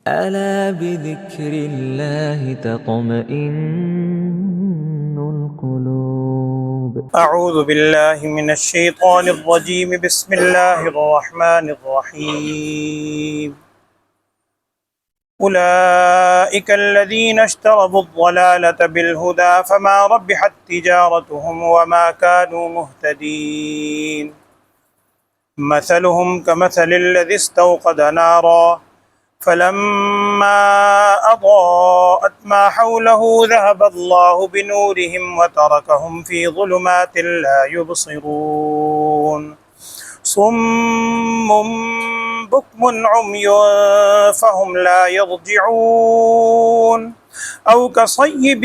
ألا بذكر الله تطمئن القلوب. أعوذ بالله من الشيطان الرجيم. بسم الله الرحمن الرحيم. أولئك الذين اشتروا الضلالة بالهدى فما ربحت تجارتهم وما كانوا مهتدين. مثلهم كمثل الذي استوقد نارا فلما أضاءت ما حوله ذهب الله بنورهم وتركهم في ظلمات لا يبصرون. صم بكم عمي فهم لا يرجعون. أو كصيب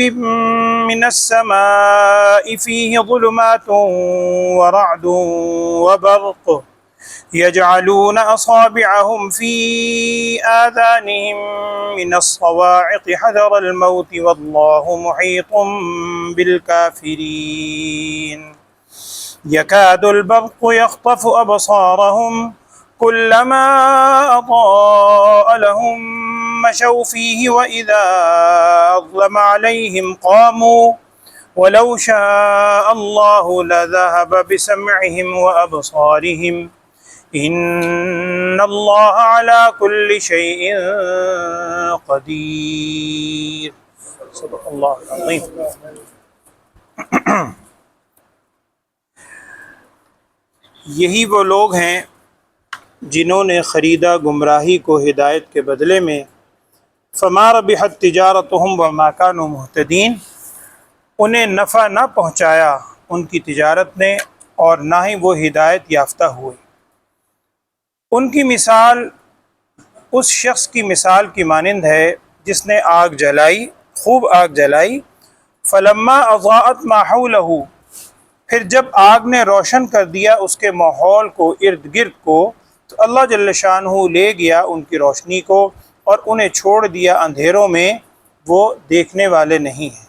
من السماء فيه ظلمات ورعد وبرق يجعلون أصابعهم في آذانهم من الصواعق حذر الموت والله محيط بالكافرين. يكاد البرق يخطف أبصارهم كلما أضاء لهم مشوا فيه وإذا أظلم عليهم قاموا ولو شاء الله لذهب بسمعهم وأبصارهم إن الله على كل شيء قدير. صدق اللہ العظیم. یہی وہ لوگ ہیں جنہوں نے خریدا گمراہی کو ہدایت کے بدلے میں. فما ربحت تجارتهم وما كانوا مهتدين. انہیں نفع نہ پہنچایا ان کی تجارت نے اور نہ ہی وہ ہدایت یافتہ ہوئے. ان کی مثال اس شخص کی مثال کی مانند ہے جس نے آگ جلائی، خوب آگ جلائی. فلما اضاءت ما حولہ. پھر جب آگ نے روشن کر دیا اس کے ماحول کو، ارد گرد کو، تو اللہ جل شانہ لے گیا ان کی روشنی کو اور انہیں چھوڑ دیا اندھیروں میں، وہ دیکھنے والے نہیں ہیں.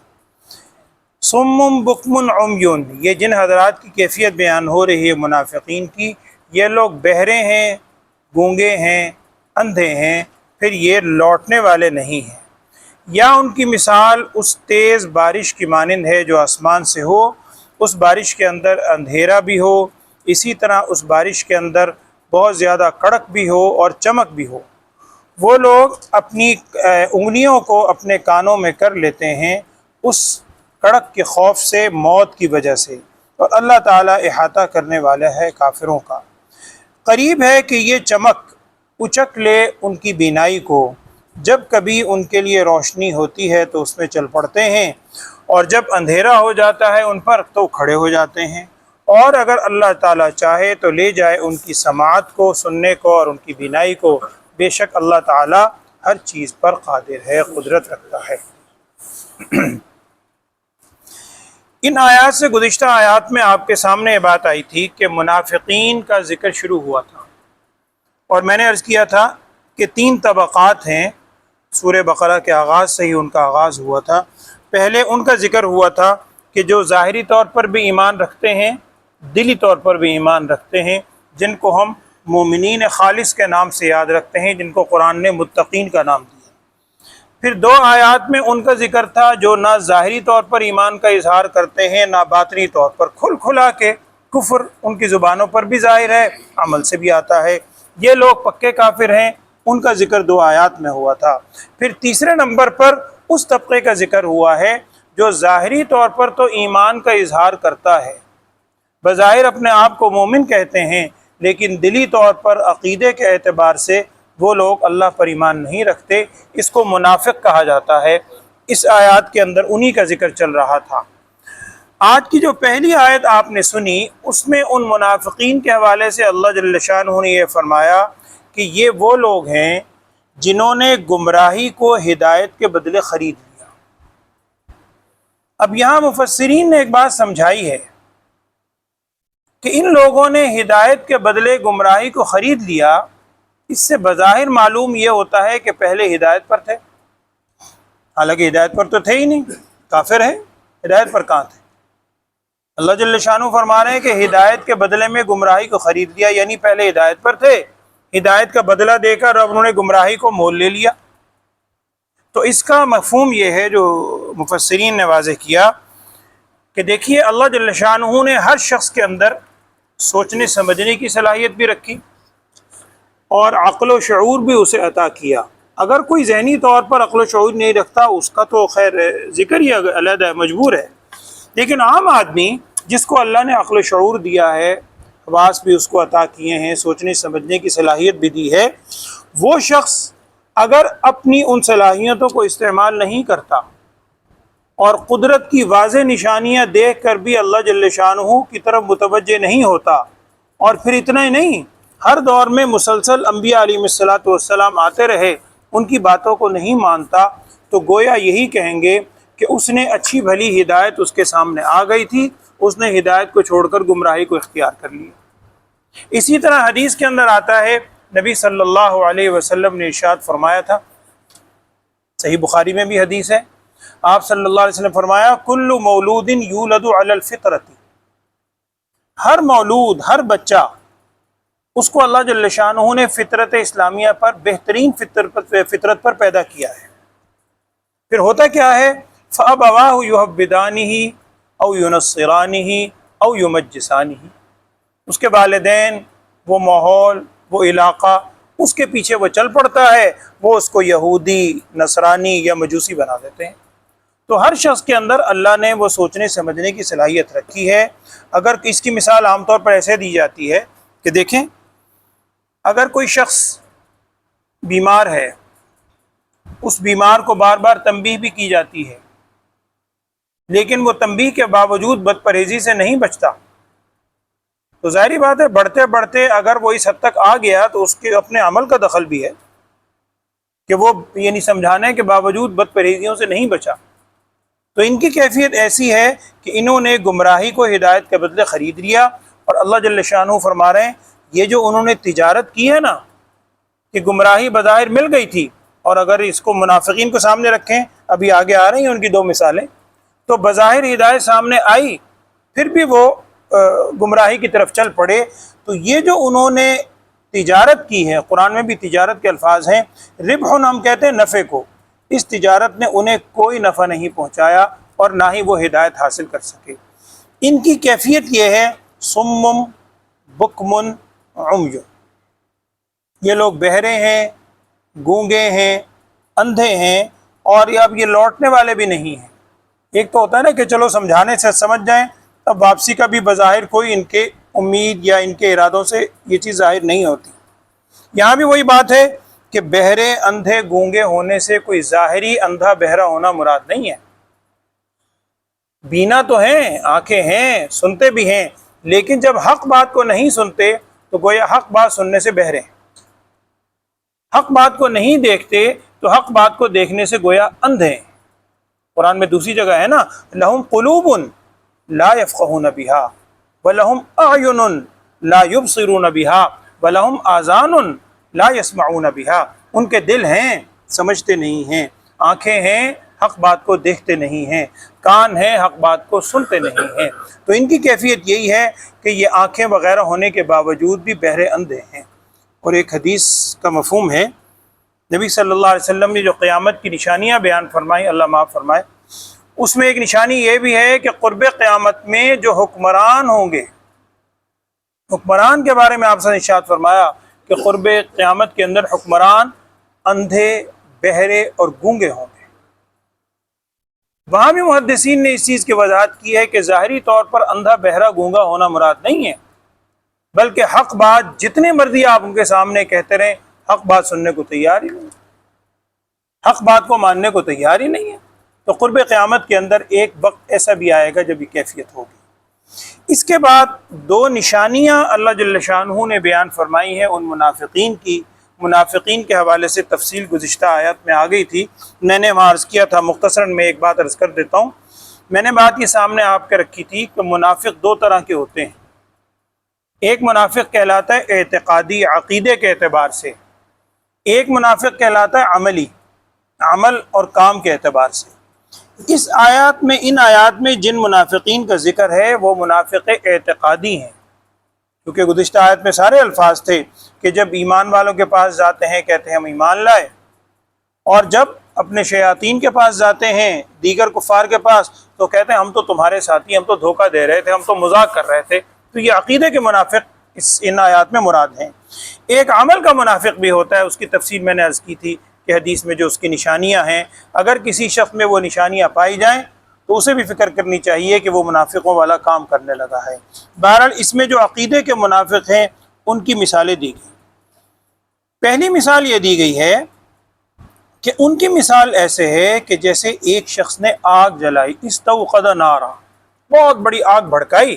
صم بکم عمیون. یہ جن حضرات کی کیفیت بیان ہو رہی ہے منافقین کی، یہ لوگ بہرے ہیں، گونگے ہیں، اندھے ہیں، پھر یہ لوٹنے والے نہیں ہیں. یا ان کی مثال اس تیز بارش کی مانند ہے جو آسمان سے ہو، اس بارش کے اندر اندھیرا بھی ہو، اسی طرح اس بارش کے اندر بہت زیادہ کڑک بھی ہو اور چمک بھی ہو. وہ لوگ اپنی انگلیوں کو اپنے کانوں میں کر لیتے ہیں اس کڑک کے خوف سے، موت کی وجہ سے، اور اللہ تعالیٰ احاطہ کرنے والا ہے کافروں کا. قریب ہے کہ یہ چمک اچک لے ان کی بینائی کو. جب کبھی ان کے لیے روشنی ہوتی ہے تو اس میں چل پڑتے ہیں، اور جب اندھیرا ہو جاتا ہے ان پر تو کھڑے ہو جاتے ہیں. اور اگر اللہ تعالیٰ چاہے تو لے جائے ان کی سماعت کو، سننے کو، اور ان کی بینائی کو. بے شک اللہ تعالیٰ ہر چیز پر قادر ہے، قدرت رکھتا ہے. ان آیات سے گزشتہ آیات میں آپ کے سامنے یہ بات آئی تھی کہ منافقین کا ذکر شروع ہوا تھا، اور میں نے عرض کیا تھا کہ 3 طبقات ہیں. سورہ بقرہ کے آغاز سے ہی ان کا آغاز ہوا تھا. پہلے ان کا ذکر ہوا تھا کہ جو ظاہری طور پر بھی ایمان رکھتے ہیں، دلی طور پر بھی ایمان رکھتے ہیں، جن کو ہم مومنین خالص کے نام سے یاد رکھتے ہیں، جن کو قرآن نے متقین کا نام دیا. پھر 2 آیات میں ان کا ذکر تھا جو نہ ظاہری طور پر ایمان کا اظہار کرتے ہیں، نہ باطنی طور پر. کھل کھلا کے کفر ان کی زبانوں پر بھی ظاہر ہے، عمل سے بھی آتا ہے. یہ لوگ پکے کافر ہیں، ان کا ذکر 2 آیات میں ہوا تھا. پھر تیسرے نمبر پر اس طبقے کا ذکر ہوا ہے جو ظاہری طور پر تو ایمان کا اظہار کرتا ہے، بظاہر اپنے آپ کو مومن کہتے ہیں، لیکن دلی طور پر عقیدے کے اعتبار سے وہ لوگ اللہ پر ایمان نہیں رکھتے. اس کو منافق کہا جاتا ہے. اس آیات کے اندر انہی کا ذکر چل رہا تھا. آج کی جو پہلی آیت آپ نے سنی، اس میں ان منافقین کے حوالے سے اللہ جل شانہ نے یہ فرمایا کہ یہ وہ لوگ ہیں جنہوں نے گمراہی کو ہدایت کے بدلے خرید لیا. اب یہاں مفسرین نے ایک بات سمجھائی ہے کہ ان لوگوں نے ہدایت کے بدلے گمراہی کو خرید لیا. اس سے بظاہر معلوم یہ ہوتا ہے کہ پہلے ہدایت پر تھے، حالانکہ ہدایت پر تو تھے ہی نہیں، کافر ہیں، ہدایت پر کہاں تھے. اللہ جل شانہ فرما رہے ہیں کہ ہدایت کے بدلے میں گمراہی کو خرید لیا، یعنی پہلے ہدایت پر تھے، ہدایت کا بدلہ دے کر اب انہوں نے گمراہی کو مول لے لیا. تو اس کا مفہوم یہ ہے جو مفسرین نے واضح کیا کہ دیکھیے اللہ جل شانہ نے ہر شخص کے اندر سوچنے سمجھنے کی صلاحیت بھی رکھی اور عقل و شعور بھی اسے عطا کیا۔ اگر کوئی ذہنی طور پر عقل و شعور نہیں رکھتا اس کا تو خیر ذکر ہی علیحدہ مجبور ہے، لیکن عام آدمی جس کو اللہ نے عقل و شعور دیا ہے، حواس بھی اس کو عطا کیے ہیں، سوچنے سمجھنے کی صلاحیت بھی دی ہے، وہ شخص اگر اپنی ان صلاحیتوں کو استعمال نہیں کرتا اور قدرت کی واضح نشانیاں دیکھ کر بھی اللہ جل شانہ کی طرف متوجہ نہیں ہوتا، اور پھر اتنا ہی نہیں ہر دور میں مسلسل انبیاء علیہ الصلوۃ والسلام آتے رہے، ان کی باتوں کو نہیں مانتا، تو گویا یہی کہیں گے کہ اس نے اچھی بھلی ہدایت اس کے سامنے آ گئی تھی، اس نے ہدایت کو چھوڑ کر گمراہی کو اختیار کر لیا۔ اسی طرح حدیث کے اندر آتا ہے، نبی صلی اللہ علیہ وسلم نے ارشاد فرمایا تھا، صحیح بخاری میں بھی حدیث ہے، آپ صلی اللہ علیہ وسلم فرمایا کل مولود یولد علی الفطرۃ، ہر مولود، ہر بچہ، اس کو اللہ جل شانہ نے فطرت اسلامیہ پر، بہترین فطرت پر پیدا کیا ہے۔ پھر ہوتا کیا ہے، فَأَبَوَاهُ يُحَوِّدَانِهِ أَوْ يُنَصِّرَانِهِ أَوْ يُمَجِّسَانِهِ، اس کے والدین، وہ ماحول، وہ علاقہ، اس کے پیچھے وہ چل پڑتا ہے، وہ اس کو یہودی، نصرانی یا مجوسی بنا دیتے ہیں۔ تو ہر شخص کے اندر اللہ نے وہ سوچنے سمجھنے کی صلاحیت رکھی ہے۔ اگر اس کی مثال عام طور پر ایسے دی جاتی ہے کہ دیکھیں، اگر کوئی شخص بیمار ہے، اس بیمار کو بار بار تنبیہ بھی کی جاتی ہے، لیکن وہ تنبیہ کے باوجود بد پرہیزی سے نہیں بچتا، تو ظاہری بات ہے بڑھتے بڑھتے اگر وہ اس حد تک آ گیا تو اس کے اپنے عمل کا دخل بھی ہے کہ وہ یعنی سمجھانے کے باوجود بد پرہیزیوں سے نہیں بچا۔ تو ان کی کیفیت ایسی ہے کہ انہوں نے گمراہی کو ہدایت کے بدلے خرید لیا، اور اللہ جل شانہ فرما رہے ہیں یہ جو انہوں نے تجارت کی ہے نا، کہ گمراہی بظاہر مل گئی تھی، اور اگر اس کو منافقین کو سامنے رکھیں، ابھی آگے آ رہی ہیں ان کی دو مثالیں، تو بظاہر ہدایت سامنے آئی پھر بھی وہ گمراہی کی طرف چل پڑے۔ تو یہ جو انہوں نے تجارت کی ہے، قرآن میں بھی تجارت کے الفاظ ہیں، ربح ہم کہتے ہیں نفع کو، اس تجارت نے انہیں کوئی نفع نہیں پہنچایا اور نہ ہی وہ ہدایت حاصل کر سکے۔ ان کی کیفیت یہ ہے صم بکم عمی، یہ لوگ بہرے ہیں، گونگے ہیں، اندھے ہیں، اور اب یہ لوٹنے والے بھی نہیں ہیں۔ ایک تو ہوتا ہے نا کہ چلو سمجھانے سے سمجھ جائیں، تب واپسی کا بھی بظاہر کوئی ان کے امید یا ان کے ارادوں سے یہ چیز ظاہر نہیں ہوتی۔ یہاں بھی وہی بات ہے کہ بہرے، اندھے، گونگے ہونے سے کوئی ظاہری اندھا بہرا ہونا مراد نہیں ہے۔ بینا تو ہیں، آنکھیں ہیں، سنتے بھی ہیں، لیکن جب حق بات کو نہیں سنتے تو گویا حق بات سننے سے بہرے ہیں، حق بات کو نہیں دیکھتے تو حق بات کو دیکھنے سے گویا اندھے ہیں۔ قرآن میں دوسری جگہ ہے نا، لہم قلوب لا یفقہون بہا ولہم اعین لا یبصرون بہا ولہم آذان لا یسمعون بہا، ان کے دل ہیں، سمجھتے نہیں ہیں، آنکھیں ہیں، حق بات کو دیکھتے نہیں ہیں، کان ہیں، حق بات کو سنتے نہیں ہیں۔ تو ان کی کیفیت یہی ہے کہ یہ آنکھیں وغیرہ ہونے کے باوجود بھی بہرے اندھے ہیں۔ اور ایک حدیث کا مفہوم ہے، نبی صلی اللہ علیہ وسلم نے جو قیامت کی نشانیاں بیان فرمائی، اللہ معاف فرمائے، اس میں ایک نشانی یہ بھی ہے کہ قرب قیامت میں جو حکمران ہوں گے، حکمران کے بارے میں آپ سے ارشاد فرمایا کہ قرب قیامت کے اندر حکمران اندھے، بہرے اور گونگے ہوں گے۔ وہاں بھی محدثین نے اس چیز کی وضاحت کی ہے کہ ظاہری طور پر اندھا، بہرا، گونگا ہونا مراد نہیں ہے، بلکہ حق بات جتنے مرضی آپ ان کے سامنے کہتے رہیں، حق بات سننے کو تیار ہی نہیں، حق بات کو ماننے کو تیار ہی نہیں ہے۔ تو قرب قیامت کے اندر ایک وقت ایسا بھی آئے گا جب یہ کیفیت ہوگی۔ اس کے بعد دو نشانیاں اللہ جل شانہ نے بیان فرمائی ہیں ان منافقین کی۔ منافقین کے حوالے سے تفصیل گزشتہ آیات میں آ گئی تھی، میں نے وہاں عرض کیا تھا، مختصراً میں ایک بات عرض کر دیتا ہوں۔ میں نے بات یہ سامنے آپ کے رکھی تھی کہ منافق دو طرح کے ہوتے ہیں۔ ایک منافق کہلاتا ہے اعتقادی، عقیدے کے اعتبار سے، ایک منافق کہلاتا ہے عملی، عمل اور کام کے اعتبار سے۔ اس آیات میں، ان آیات میں جن منافقین کا ذکر ہے وہ منافق اعتقادی ہیں، کیونکہ گزشتہ آیت میں سارے الفاظ تھے کہ جب ایمان والوں کے پاس جاتے ہیں کہتے ہیں ہم ایمان لائے، اور جب اپنے شیاطین کے پاس جاتے ہیں، دیگر کفار کے پاس، تو کہتے ہیں ہم تو تمہارے ساتھی، ہم تو دھوکہ دے رہے تھے، ہم تو مذاق کر رہے تھے۔ تو یہ عقیدے کے منافق ان آیات میں مراد ہیں۔ ایک عمل کا منافق بھی ہوتا ہے، اس کی تفصیل میں نے عرض کی تھی کہ حدیث میں جو اس کی نشانیاں ہیں، اگر کسی شخص میں وہ نشانیاں پائی جائیں تو اسے بھی فکر کرنی چاہیے کہ وہ منافقوں والا کام کرنے لگا ہے۔ بہرحال اس میں جو عقیدے کے منافق ہیں ان کی مثالیں دی گئی۔ پہلی مثال یہ دی گئی ہے کہ ان کی مثال ایسے ہے کہ جیسے ایک شخص نے آگ جلائی، استوقد نارا، بہت بڑی آگ بھڑکائی،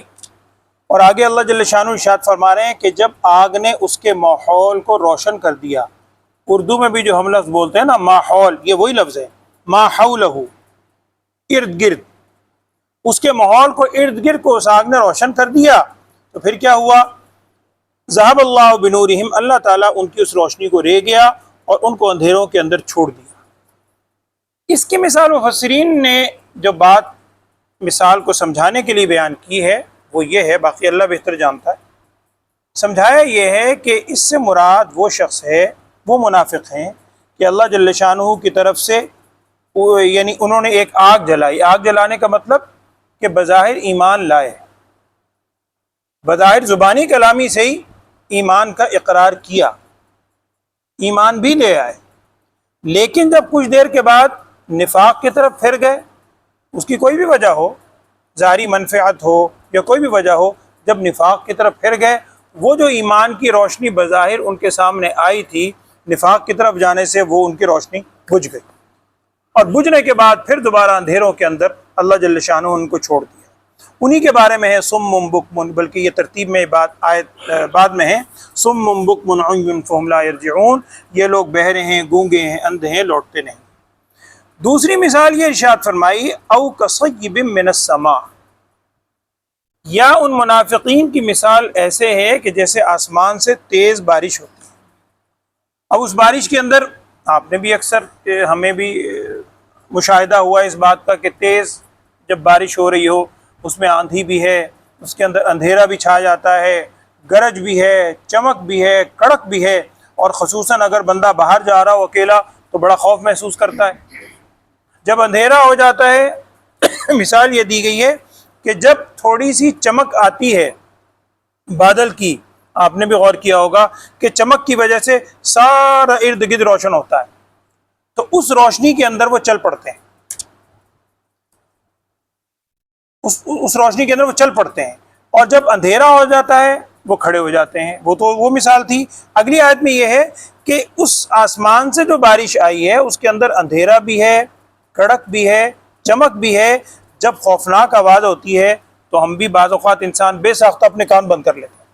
اور آگے اللہ جل شانہ ارشاد فرما رہے ہیں کہ جب آگ نے اس کے ماحول کو روشن کر دیا، اردو میں بھی جو ہم لفظ بولتے ہیں نا ماحول، یہ وہی لفظ ہے، ما حولہ، ارد گرد، اس کے ماحول کو ارد گرد کو اس آگ نے روشن کر دیا، تو پھر کیا ہوا؟ ذہب اللہ بنورہم، اللہ تعالیٰ ان کی اس روشنی کو لے گیا اور ان کو اندھیروں کے اندر چھوڑ دیا۔ اس کی مثال مفسرین نے جو بات مثال کو سمجھانے کے لیے بیان کی ہے وہ یہ ہے، باقی اللہ بہتر جانتا ہے، سمجھایا یہ ہے کہ اس سے مراد وہ شخص ہے، وہ منافق ہیں کہ اللہ جل شانہ کی طرف سے یعنی انہوں نے ایک آگ جلائی۔ آگ جلانے کا مطلب کہ بظاہر ایمان لائے، بظاہر زبانی کلامی سے ہی ایمان کا اقرار کیا، ایمان بھی لے آئے، لیکن جب کچھ دیر کے بعد نفاق کی طرف پھر گئے، اس کی کوئی بھی وجہ ہو، ظاہری منفعت ہو یا کوئی بھی وجہ ہو، جب نفاق کی طرف پھر گئے، وہ جو ایمان کی روشنی بظاہر ان کے سامنے آئی تھی، نفاق کی طرف جانے سے وہ ان کی روشنی بجھ گئی، اور بجھنے کے بعد پھر دوبارہ اندھیروں کے اندر اللہ جل شانہ ان کو چھوڑ دیا۔ انہی کے بارے میں ہے صم بکم، بلکہ یہ ترتیب میں بعد میں ہے، صم بکم عمی فہم لا یرجعون، یہ لوگ بہرے ہیں، گونگے ہیں، اندھے ہیں، لوٹتے نہیں۔ دوسری مثال یہ ارشاد فرمائی، او کصیب من السماء، یا ان منافقین کی مثال ایسے ہے کہ جیسے آسمان سے تیز بارش ہوتی ہے۔ اب اس بارش کے اندر آپ نے بھی اکثر ہمیں بھی مشاہدہ ہوا اس بات کا کہ تیز جب بارش ہو رہی ہو، اس میں آندھی بھی ہے، اس کے اندر اندھیرا بھی چھا جاتا ہے، گرج بھی ہے، چمک بھی ہے، کڑک بھی ہے، اور خصوصاً اگر بندہ باہر جا رہا ہو اکیلا تو بڑا خوف محسوس کرتا ہے۔ جب اندھیرا ہو جاتا ہے، مثال یہ دی گئی ہے کہ جب تھوڑی سی چمک آتی ہے بادل کی، آپ نے بھی غور کیا ہوگا کہ چمک کی وجہ سے سارا ارد گرد روشن ہوتا ہے، تو اس روشنی کے اندر وہ چل پڑتے ہیں، اس روشنی کے اندر وہ چل پڑتے ہیں، اور جب اندھیرا ہو جاتا ہے وہ کھڑے ہو جاتے ہیں۔ وہ تو وہ مثال تھی۔ اگلی آیت میں یہ ہے کہ اس آسمان سے جو بارش آئی ہے اس کے اندر اندھیرا بھی ہے، کڑک بھی ہے، چمک بھی ہے۔ جب خوفناک آواز ہوتی ہے تو ہم بھی بعض اوقات انسان بے ساختہ اپنے کان بند کر لیتے ہیں،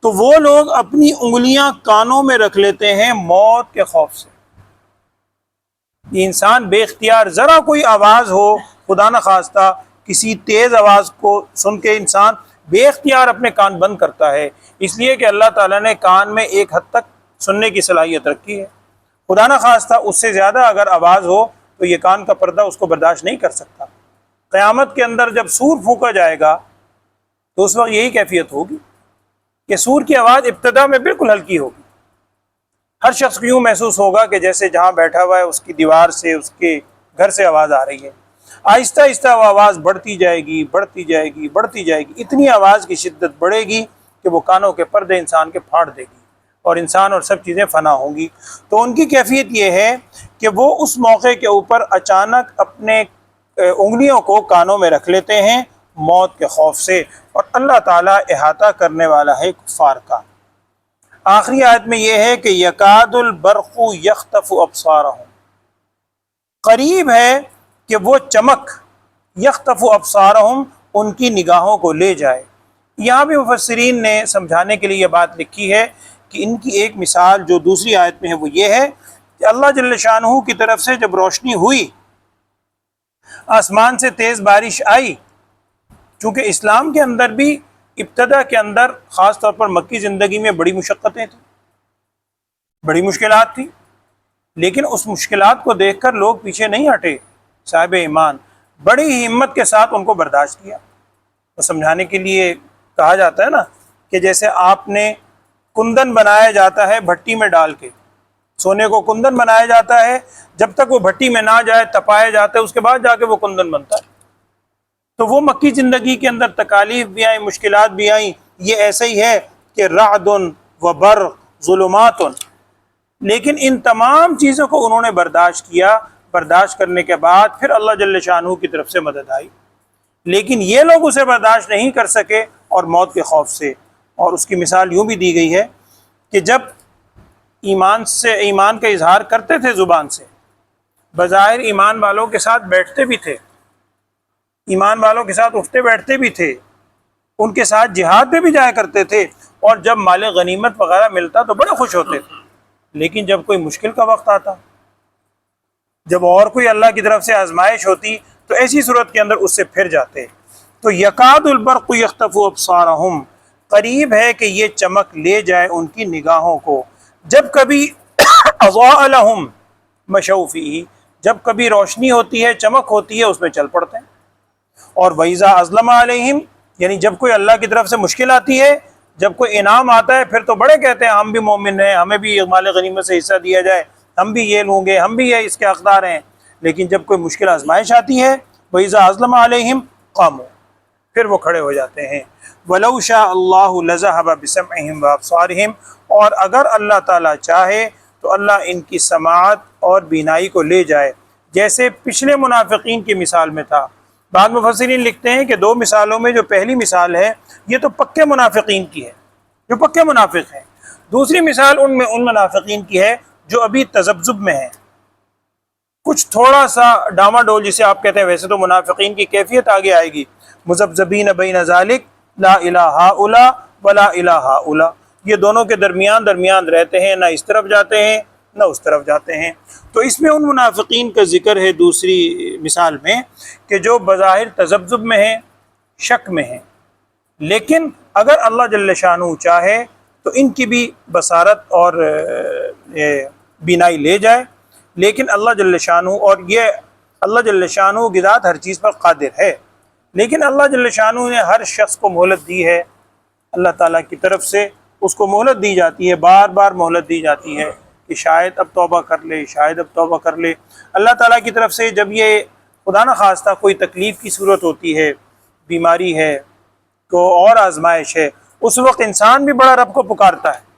تو وہ لوگ اپنی انگلیاں کانوں میں رکھ لیتے ہیں موت کے خوف سے۔ یہ انسان بے اختیار ذرا کوئی آواز ہو، خدا نخواستہ کسی تیز آواز کو سن کے انسان بے اختیار اپنے کان بند کرتا ہے، اس لیے کہ اللہ تعالیٰ نے کان میں ایک حد تک سننے کی صلاحیت رکھی ہے۔ خدا نخواستہ اس سے زیادہ اگر آواز ہو تو یہ کان کا پردہ اس کو برداشت نہیں کر سکتا۔ قیامت کے اندر جب سور پھونکا جائے گا تو اس وقت یہی کیفیت ہوگی کہ سور کی آواز ابتدا میں بالکل ہلکی ہوگی، ہر شخص کو یوں محسوس ہوگا کہ جیسے جہاں بیٹھا ہوا ہے اس کی دیوار سے، اس کے گھر سے آواز آ رہی ہے۔ آہستہ آہستہ وہ آواز بڑھتی جائے گی، بڑھتی جائے گی، بڑھتی جائے گی، اتنی آواز کی شدت بڑھے گی کہ وہ کانوں کے پردے انسان کے پھاڑ دے گی، اور انسان اور سب چیزیں فنا ہوں گی۔ تو ان کی کیفیت یہ ہے کہ وہ اس موقع کے اوپر اچانک اپنے انگلیوں کو کانوں میں رکھ لیتے ہیں موت کے خوف سے، اور اللہ تعالیٰ احاطہ کرنے والا ہے کفار کا۔ آخری آیت میں یہ ہے کہ یکاد البرق یخطف ابصارہم، قریب ہے کہ وہ چمک یخطف ابصارہم ان کی نگاہوں کو لے جائے۔ یہاں بھی مفسرین نے سمجھانے کے لیے یہ بات لکھی ہے کہ ان کی ایک مثال جو دوسری آیت میں ہے وہ یہ ہے کہ اللہ جل شانہ کی طرف سے جب روشنی ہوئی، آسمان سے تیز بارش آئی، چونکہ اسلام کے اندر بھی ابتدا کے اندر خاص طور پر مکی زندگی میں بڑی مشقتیں تھیں، بڑی مشکلات تھیں، لیکن اس مشکلات کو دیکھ کر لوگ پیچھے نہیں ہٹے، صاحب ایمان بڑی ہی ہمت کے ساتھ ان کو برداشت کیا۔ تو سمجھانے کے لیے کہا جاتا ہے نا کہ جیسے آپ نے کندن بنایا جاتا ہے بھٹی میں ڈال کے، سونے کو کندن بنایا جاتا ہے، جب تک وہ بھٹی میں نہ جائے تپایا جاتا ہے، اس کے بعد جا کے وہ کندن بنتا ہے۔ تو وہ مکی زندگی کے اندر تکالیف بھی آئیں، مشکلات بھی آئیں، یہ ایسا ہی ہے کہ رعد و برق ظلمات، لیکن ان تمام چیزوں کو انہوں نے برداشت کیا۔ برداشت کرنے کے بعد پھر اللہ جل شانہ کی طرف سے مدد آئی، لیکن یہ لوگ اسے برداشت نہیں کر سکے اور موت کے خوف سے۔ اور اس کی مثال یوں بھی دی گئی ہے کہ جب ایمان کا اظہار کرتے تھے زبان سے، بظاہر ایمان والوں کے ساتھ بیٹھتے بھی تھے، ایمان والوں کے ساتھ اٹھتے بیٹھتے بھی تھے، ان کے ساتھ جہاد پہ بھی جایا کرتے تھے، اور جب مال غنیمت وغیرہ ملتا تو بڑے خوش ہوتے تھے، لیکن جب کوئی مشکل کا وقت آتا، جب اور کوئی اللہ کی طرف سے آزمائش ہوتی، تو ایسی صورت کے اندر اس سے پھر جاتے۔ تو یکاد البرق یخطف ابصارہم، قریب ہے کہ یہ چمک لے جائے ان کی نگاہوں کو، جب کبھی اضاء لہم مشوا فیہ، جب کبھی روشنی ہوتی ہے، چمک ہوتی ہے، اس میں چل پڑتے ہیں۔ اور وَإِذَا أَظْلَمَ عَلَيْهِمْ، یعنی جب کوئی اللہ کی طرف سے مشکل آتی ہے، جب کوئی انعام آتا ہے، پھر تو بڑے کہتے ہیں ہم بھی مومن ہیں، ہمیں بھی مال غنیمت سے حصہ دیا جائے، ہم بھی یہ لوں گے، ہم بھی یہ اس کے حقدار ہیں۔ لیکن جب کوئی مشکل آزمائش آتی ہے، وَإِذَا أَظْلَمَ عَلَيْهِمْ قَامُوا، پھر وہ کھڑے ہو جاتے ہیں۔ وَلَوْ شَاءَ اللَّهُ لَذَهَبَ بِسَمْعِهِمْ وَأَبْصَارِهِمْ، اور اگر اللہ تعالیٰ چاہے تو اللہ ان کی سماعت اور بینائی کو لے جائے، جیسے پچھلے منافقین کی مثال میں تھا۔ بعض مفسرین لکھتے ہیں کہ دو مثالوں میں جو پہلی مثال ہے یہ تو پکے منافقین کی ہے، جو پکے منافق ہیں۔ دوسری مثال ان منافقین کی ہے جو ابھی تذبذب میں ہیں، کچھ تھوڑا سا ڈاما ڈول جسے آپ کہتے ہیں، ویسے تو منافقین کی کیفیت آگے آئے گی، مذبذبین بین ذالک لا الہ ہؤلاء ولا الہ ہؤلاء، یہ دونوں کے درمیان رہتے ہیں، نہ اس طرف جاتے ہیں نہ اس طرف جاتے ہیں۔ تو اس میں ان منافقین کا ذکر ہے دوسری مثال میں کہ جو بظاہر تذبذب میں ہیں، شک میں ہیں، لیکن اگر اللہ جل شانہ چاہے تو ان کی بھی بصارت اور بینائی لے جائے، لیکن اللہ جل شانہ، اور یہ اللہ جل شانہ کی ذات ہر چیز پر قادر ہے، لیکن اللہ جل شانہ نے ہر شخص کو مہلت دی ہے، اللہ تعالیٰ کی طرف سے اس کو مہلت دی جاتی ہے، بار بار مہلت دی جاتی ہے کہ شاید اب توبہ کر لے، شاید اب توبہ کر لے۔ اللہ تعالیٰ کی طرف سے جب یہ خدا نہ خواستہ کوئی تکلیف کی صورت ہوتی ہے، بیماری ہے، کو اور آزمائش ہے، اس وقت انسان بھی بڑا رب کو پکارتا ہے،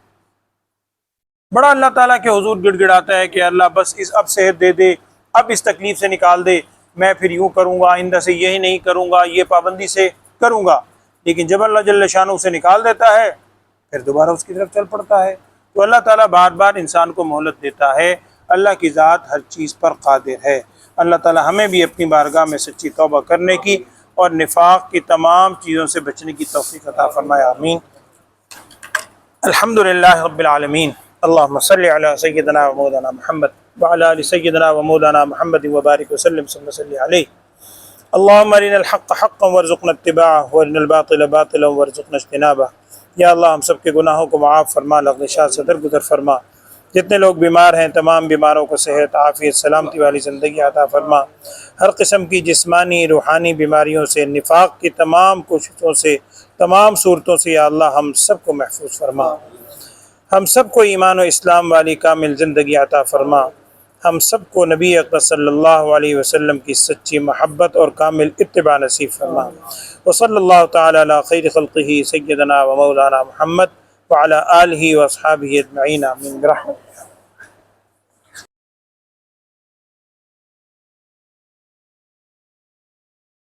بڑا اللہ تعالیٰ کے حضور گڑ گڑاتا ہے کہ اللہ بس اب صحت دے دے، اب اس تکلیف سے نکال دے، میں پھر یوں کروں گا، آئندہ سے یہی نہیں کروں گا، یہ پابندی سے کروں گا۔ لیکن جب اللہ جل شانہ اسے نکال دیتا ہے، پھر دوبارہ اس کی طرف چل پڑتا ہے۔ تو اللہ تعالیٰ بار بار انسان کو مہلت دیتا ہے، اللہ کی ذات ہر چیز پر قادر ہے۔ اللہ تعالیٰ ہمیں بھی اپنی بارگاہ میں سچی توبہ کرنے کی اور نفاق کی تمام چیزوں سے بچنے کی توفیق عطا فرمائے، آمین۔ الحمدللہ رب العالمین، اللہم صلی علی سیدنا و مولانا محمد وعلی آل سیدنا و مولانا محمد وبارک وسلم ثم صلی علیہ۔ اللہم ارنا الحق حقا وارزقنا اتباعہ وارنا الباطل باطلا وارزقنا اجتنابہ۔ یا اللہ ہم سب کے گناہوں کو معاف فرما، لغزشات سے درگزر فرما، جتنے لوگ بیمار ہیں تمام بیماروں کو صحت، عافیت، سلامتی والی زندگی عطا فرما، ہر قسم کی جسمانی روحانی بیماریوں سے، نفاق کی تمام کوششوں سے، تمام صورتوں سے یا اللہ ہم سب کو محفوظ فرما، ہم سب کو ایمان و اسلام والی کامل زندگی عطا فرما، ہم سب کو نبی اکرم صلی اللہ علیہ وسلم کی سچی محبت اور کامل اتباع نصیب فرما۔ وصلی اللہ تعالی علی خیر خلقہ سیدنا و مولانا محمد وعلی آلہ و اصحابہ اجمعین، آمین برحمتہ۔